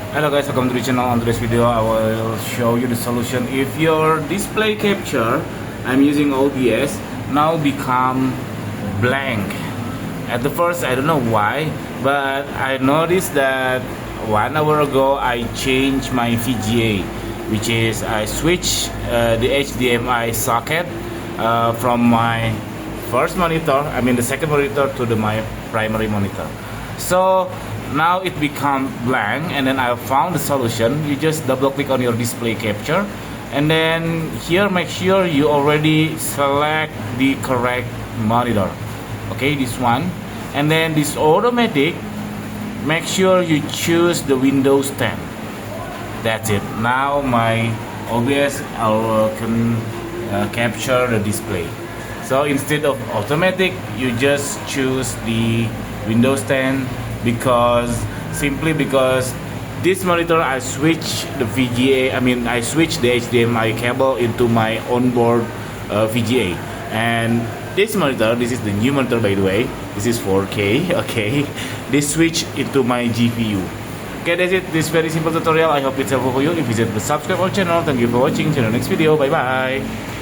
Hello guys, welcome to the channel. On today's video I will show you the solution if your display capture, I'm using OBS, now become blank. At the first I don't know why, but I noticed that 1 hour ago I changed my VGA, which is I switched the HDMI socket from my first monitor, the second monitor, to my primary monitor. So now it become blank, and then I found the solution. You just double click on your display capture, and then here make sure you already select the correct monitor. Okay, this one, and then this automatic, make sure you choose the Windows 10. That's it. Now my OBS can capture the display. So instead of automatic, you just choose the Windows 10 because this monitor I switch the VGA, I switch the HDMI cable into my onboard VGA, and this monitor, this is the new monitor by the way, this is 4K. okay, this switch into my GPU. Okay, that's it. This very simple tutorial. I hope it's helpful for you. If you did, subscribe our channel. Thank you for watching. See you in the next video. Bye bye.